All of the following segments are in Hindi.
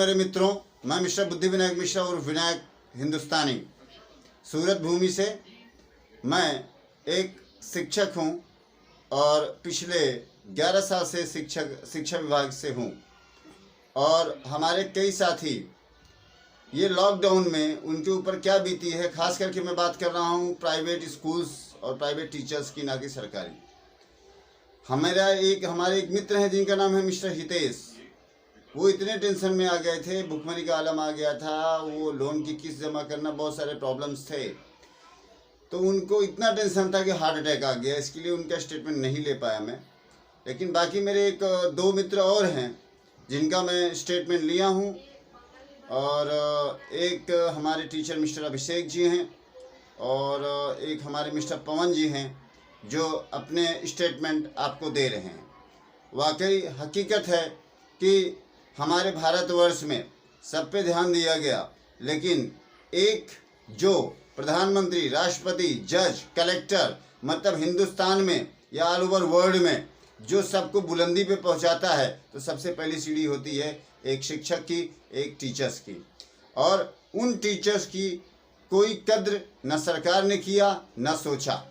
मेरे मित्रों, मैं मिस्टर बुद्धि विनायक मिश्रा और विनायक हिंदुस्तानी सूरत भूमि से। मैं एक शिक्षक हूं और पिछले 11 साल से शिक्षा विभाग से हूं। और हमारे कई साथी ये लॉकडाउन में उनके ऊपर क्या बीती है, खास करके मैं बात कर रहा हूं प्राइवेट स्कूल्स और प्राइवेट टीचर्स की, ना कि सरकारी। हमारे एक मित्र हैं जिनका नाम है मिस्टर हितेश। वो इतने टेंशन में आ गए थे, भुखमरी का आलम आ गया था, वो लोन की किस्त जमा करना, बहुत सारे प्रॉब्लम्स थे, तो उनको इतना टेंशन था कि हार्ट अटैक आ गया। इसके लिए उनका स्टेटमेंट नहीं ले पाया मैं। लेकिन बाकी मेरे एक दो मित्र और हैं जिनका मैं स्टेटमेंट लिया हूं। और एक हमारे टीचर मिस्टर अभिषेक जी हैं और एक हमारे मिस्टर पवन जी हैं जो अपने स्टेटमेंट आपको दे रहे हैं। वाकई हकीकत है कि हमारे भारतवर्ष में सब पे ध्यान दिया गया, लेकिन एक जो प्रधानमंत्री, राष्ट्रपति, जज, कलेक्टर, मतलब हिंदुस्तान में या ऑल ओवर वर्ल्ड में जो सबको बुलंदी पे पहुंचाता है, तो सबसे पहली सीढ़ी होती है एक शिक्षक की, एक टीचर्स की। और उन टीचर्स की कोई कद्र न सरकार ने किया न सोचा,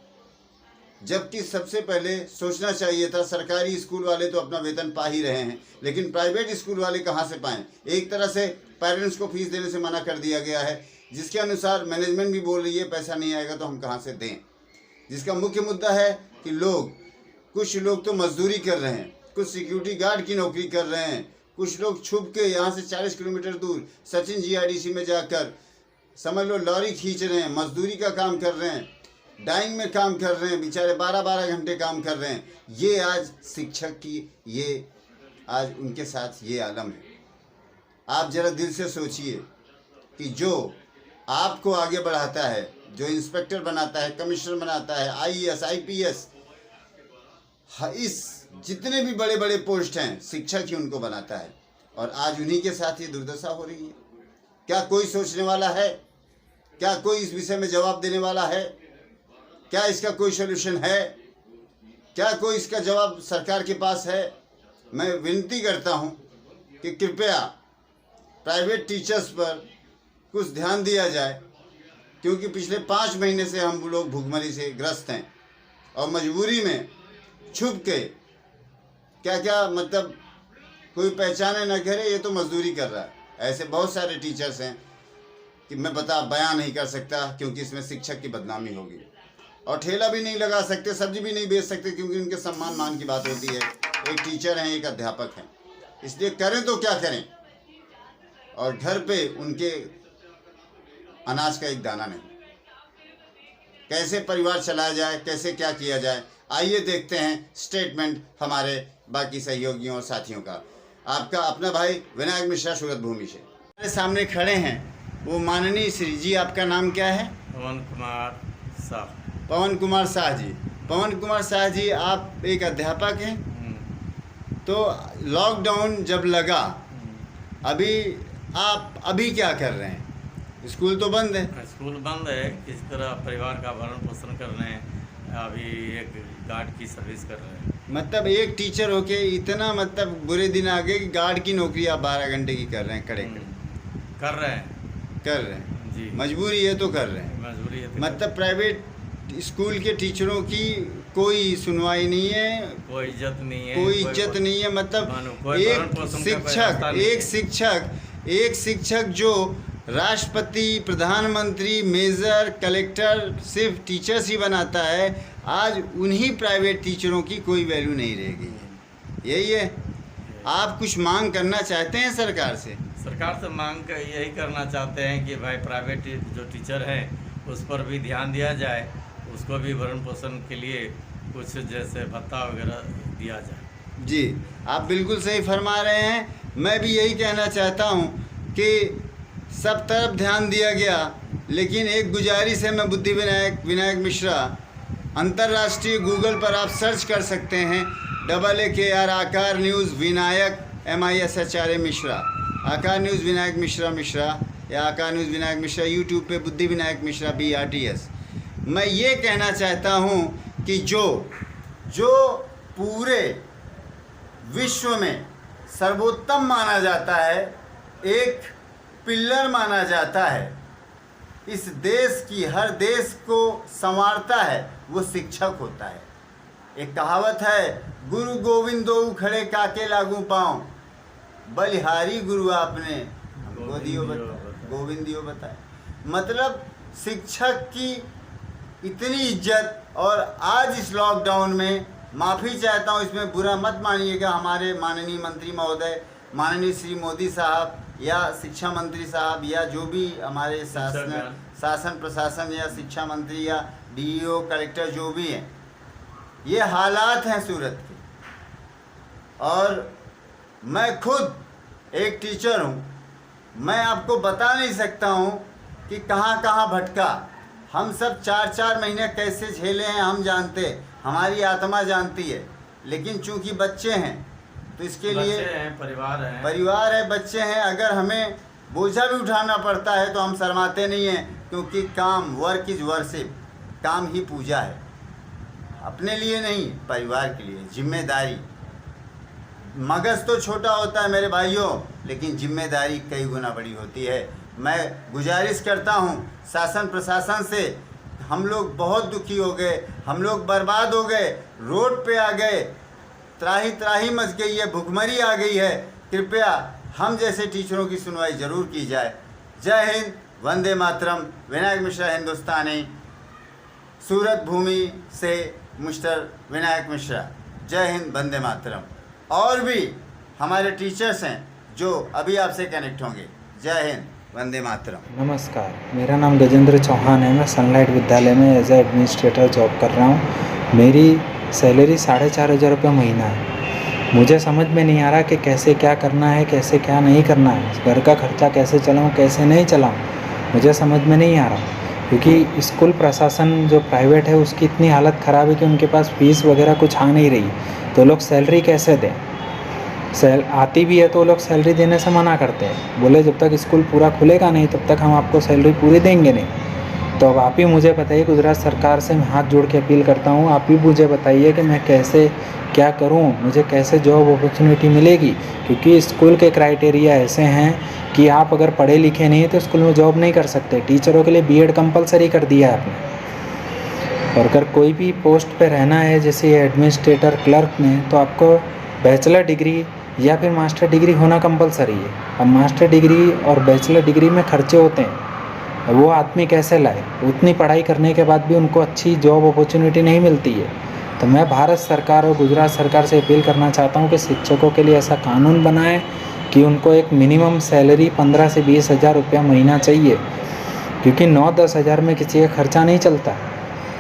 जबकि सबसे पहले सोचना चाहिए था। सरकारी स्कूल वाले तो अपना वेतन पा ही रहे हैं, लेकिन प्राइवेट स्कूल वाले कहाँ से पाएं। एक तरह से पेरेंट्स को फीस देने से मना कर दिया गया है, जिसके अनुसार मैनेजमेंट भी बोल रही है पैसा नहीं आएगा तो हम कहाँ से दें। जिसका मुख्य मुद्दा है कि कुछ लोग तो मजदूरी कर रहे हैं, कुछ सिक्योरिटी गार्ड की नौकरी कर रहे हैं, कुछ लोग छुप के यहाँ से 40 किलोमीटर दूर सचिन GIDC में जाकर समझ लो लॉरी खींच रहे हैं, मजदूरी का काम कर रहे हैं, डाइंग में काम कर रहे हैं, बेचारे 12-12 घंटे काम कर रहे हैं। ये आज शिक्षक की, ये आज उनके साथ ये आलम है। आप जरा दिल से सोचिए कि जो आपको आगे बढ़ाता है, जो इंस्पेक्टर बनाता है, कमिश्नर बनाता है, IAS, IPS, इस जितने भी बड़े बड़े पोस्ट हैं, शिक्षक ही उनको बनाता है। और आज उन्हीं के साथ ये दुर्दशा हो रही है। क्या कोई सोचने वाला है? क्या कोई इस विषय में जवाब देने वाला है? क्या इसका कोई सोल्यूशन है? क्या कोई इसका जवाब सरकार के पास है? मैं विनती करता हूं कि कृपया प्राइवेट टीचर्स पर कुछ ध्यान दिया जाए, क्योंकि पिछले 5 महीने से हम लोग भुखमरी से ग्रस्त हैं और मजबूरी में छुप के क्या मतलब कोई पहचाने न करे, ये तो मजदूरी कर रहा है। ऐसे बहुत सारे टीचर्स हैं कि मैं बयान नहीं कर सकता, क्योंकि इसमें शिक्षक की बदनामी होगी। और ठेला भी नहीं लगा सकते, सब्जी भी नहीं बेच सकते, क्योंकि उनके सम्मान मान की बात होती है। एक टीचर हैं, एक अध्यापक हैं, इसलिए करें तो क्या करें। और घर पे उनके अनाज का एक दाना नहीं। कैसे परिवार चलाया जाए, कैसे क्या किया जाए, आइए देखते हैं स्टेटमेंट हमारे बाकी सहयोगियों और साथियों का। आपका अपना भाई विनायक मिश्रा, सूरत भूमि से। मेरे सामने खड़े हैं वो माननीय श्री जी। आपका नाम क्या है? पवन कुमार शाह। पवन कुमार शाह जी। पवन कुमार शाह जी, आप एक अध्यापक हैं। तो लॉकडाउन जब लगा, अभी क्या कर रहे हैं? स्कूल तो बंद है। स्कूल बंद है, किस तरह परिवार का भरण पोषण कर रहे हैं। अभी एक गार्ड की सर्विस कर रहे हैं। मतलब एक टीचर होके इतना मतलब बुरे दिन आ गए कि गार्ड की नौकरी आप 12 घंटे की कर रहे हैं, कर रहे हैं जी। मजबूरी है तो कर रहे हैं। मजबूरी है तो मतलब प्राइवेट स्कूल के टीचरों की कोई सुनवाई नहीं है, कोई इज्जत नहीं है, कोई इज्जत नहीं है। मतलब एक शिक्षक जो राष्ट्रपति, प्रधानमंत्री, मेजर, कलेक्टर सिर्फ टीचर्स ही बनाता है, आज उन्हीं प्राइवेट टीचरों की कोई वैल्यू नहीं रह गई है। यही है। आप कुछ मांग करना चाहते हैं सरकार से? सरकार से मांग यही करना चाहते हैं कि भाई प्राइवेट जो टीचर हैं उस पर भी ध्यान दिया जाए, उसको भी भरण पोषण के लिए कुछ जैसे भत्ता वगैरह दिया जाए। जी, आप बिल्कुल सही फरमा रहे हैं। मैं भी यही कहना चाहता हूं कि सब तरफ ध्यान दिया गया, लेकिन एक गुजारिश है, मैं बुद्धि विनायक मिश्रा, अंतर्राष्ट्रीय गूगल पर आप सर्च कर सकते हैं AAKR आकार न्यूज़ विनायक MISHRA मिश्रा, आकार न्यूज़ विनायक मिश्रा या आकार न्यूज़ विनायक मिश्रा। यूट्यूब पे बुद्धि विनायक मिश्रा BRTS। मैं ये कहना चाहता हूँ कि जो पूरे विश्व में सर्वोत्तम माना जाता है एक पिल्लर माना जाता है, इस देश की, हर देश को संवारता है, वो शिक्षक होता है। एक कहावत है, गुरु गोविंद दो खड़े काके लागू पाँव, बलिहारी गुरु आपने हमको दियो बताए, गोविंद दियो बताए। मतलब शिक्षक की इतनी इज्जत। और आज इस लॉकडाउन में माफ़ी चाहता हूँ, इसमें बुरा मत मानिएगा, हमारे माननीय मंत्री महोदय, माननीय श्री मोदी साहब या शिक्षा मंत्री साहब या जो भी हमारे शासन प्रशासन या शिक्षा मंत्री या डीईओ कलेक्टर जो भी हैं, ये हालात हैं सूरत के। और मैं खुद एक टीचर हूँ, मैं आपको बता नहीं सकता हूँ कि कहाँ कहाँ भटका। हम सब 4-4 महीने कैसे झेले हैं हम जानते, हमारी आत्मा जानती है। लेकिन चूंकि बच्चे हैं तो इसके लिए परिवार है, बच्चे हैं, अगर हमें बोझा भी उठाना पड़ता है तो हम शर्माते नहीं हैं, क्योंकि काम, वर्क इज़ वर्शिप, काम ही पूजा है। अपने लिए नहीं, परिवार के लिए जिम्मेदारी। मगज तो छोटा होता है मेरे भाइयों, लेकिन जिम्मेदारी कई गुना बड़ी होती है। मैं गुजारिश करता हूँ शासन प्रशासन से, हम लोग बहुत दुखी हो गए, हम लोग बर्बाद हो गए, रोड पे आ गए, त्राही त्राही मच गई है, भुखमरी आ गई है। कृपया हम जैसे टीचरों की सुनवाई ज़रूर की जाए। जय हिंद, वंदे मातरम। विनायक मिश्रा हिंदुस्तानी, सूरत भूमि से मिस्टर विनायक मिश्रा। जय हिंद, वंदे मातरम। और भी हमारे टीचर्स हैं जो अभी आपसे कनेक्ट होंगे। जय हिंद, वंदे मातरम। नमस्कार, मेरा नाम गजेंद्र चौहान है। मैं सनलाइट विद्यालय में एज एडमिनिस्ट्रेटर जॉब कर रहा हूँ। मेरी सैलरी 4,500 रुपये महीना है। मुझे समझ में नहीं आ रहा कि कैसे क्या करना है, कैसे क्या नहीं करना है, घर का खर्चा कैसे चलाऊँ, कैसे नहीं चलाऊँ, मुझे समझ में नहीं आ रहा। क्योंकि स्कूल प्रशासन जो प्राइवेट है उसकी इतनी हालत ख़राब है कि उनके पास फीस वगैरह कुछ आ नहीं रही, तो लोग सैलरी कैसे दें। आती भी है तो लोग सैलरी देने से मना करते हैं, बोले जब तक स्कूल पूरा खुलेगा नहीं तब तक हम आपको सैलरी पूरी देंगे नहीं। तो अब आप ही मुझे बताइए, गुजरात सरकार से मैं हाथ जोड़ के अपील करता हूँ, आप ही मुझे बताइए कि मैं कैसे क्या करूँ, मुझे कैसे जॉब अपॉर्चुनिटी मिलेगी। क्योंकि स्कूल के क्राइटेरिया ऐसे हैं कि आप अगर पढ़े लिखे नहीं तो स्कूल में जॉब नहीं कर सकते। टीचरों के लिए बीएड कंपलसरी कर दिया है आपने। और अगर कोई भी पोस्ट पे रहना है जैसे एडमिनिस्ट्रेटर, क्लर्क में, तो आपको बैचलर डिग्री या फिर मास्टर डिग्री होना कंपलसरी है। अब मास्टर डिग्री और बैचलर डिग्री में खर्चे होते हैं, वो आदमी कैसे लाए। उतनी पढ़ाई करने के बाद भी उनको अच्छी जॉब अपॉर्चुनिटी नहीं मिलती है। तो मैं भारत सरकार और गुजरात सरकार से अपील करना चाहता हूँ कि शिक्षकों के लिए ऐसा कानून बनाए कि उनको एक मिनिमम सैलरी 15 से 20 हज़ार रुपया महीना चाहिए। क्योंकि 9-10 हज़ार में किसी का खर्चा नहीं चलता,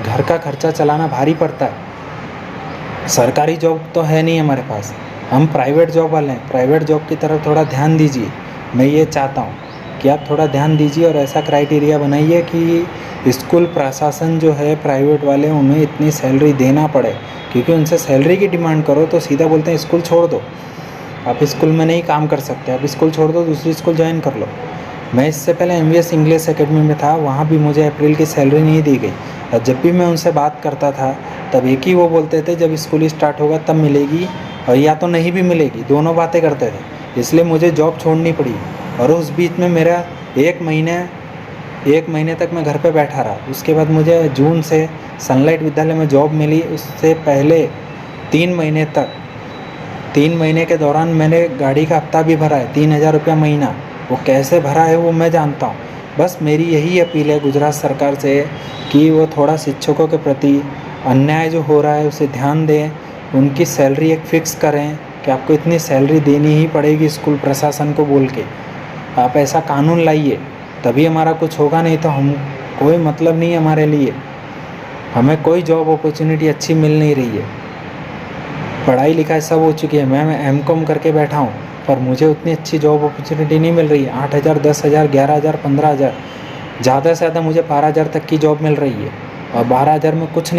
घर का खर्चा चलाना भारी पड़ता है। सरकारी जॉब तो है नहीं हमारे पास, हम प्राइवेट जॉब वाले हैं। प्राइवेट जॉब की तरफ थोड़ा ध्यान दीजिए, मैं ये चाहता हूँ कि आप थोड़ा ध्यान दीजिए और ऐसा क्राइटेरिया बनाइए कि स्कूल प्रशासन जो है प्राइवेट वाले, उन्हें इतनी सैलरी देना पड़े। क्योंकि उनसे सैलरी की डिमांड करो तो सीधा बोलते हैं स्कूल छोड़ दो, आप स्कूल में नहीं काम कर सकते, आप स्कूल छोड़ दो, दूसरी स्कूल ज्वाइन कर लो। मैं इससे पहले MVS इंग्लिश एकेडमी में था, वहाँ भी मुझे अप्रैल की सैलरी नहीं दी गई। और जब भी मैं उनसे बात करता था तब एक ही वो बोलते थे जब स्कूल स्टार्ट होगा तब मिलेगी, और या तो नहीं भी मिलेगी, दोनों बातें करते थे। इसलिए मुझे जॉब छोड़नी पड़ी। और उस बीच में मेरा एक महीने तक मैं घर पे बैठा रहा। उसके बाद मुझे जून से सनलाइट विद्यालय में जॉब मिली। उससे पहले 3 महीने के दौरान मैंने गाड़ी का हफ्ता भी भरा है, 3,000 रुपया महीना। वो कैसे भरा है वो मैं जानता हूँ। बस मेरी यही अपील है गुजरात सरकार से कि वो थोड़ा शिक्षकों के प्रति अन्याय जो हो रहा है उसे ध्यान दें, उनकी सैलरी एक फ़िक्स करें कि आपको इतनी सैलरी देनी ही पड़ेगी स्कूल प्रशासन को बोल के। आप ऐसा कानून लाइए तभी हमारा कुछ होगा, नहीं तो हम कोई मतलब नहीं है हमारे लिए। हमें कोई जॉब अपॉर्चुनिटी अच्छी मिल नहीं रही है। पढ़ाई लिखाई सब हो चुकी है, मैं MCOM करके बैठा हूँ, पर मुझे उतनी अच्छी जॉब अपॉर्चुनिटी नहीं मिल रही है। 8,000, 10,000, 11,000, 15,000, ज़्यादा से ज़्यादा मुझे 12,000 तक की जॉब मिल रही है। और 12,000 में कुछ नहीं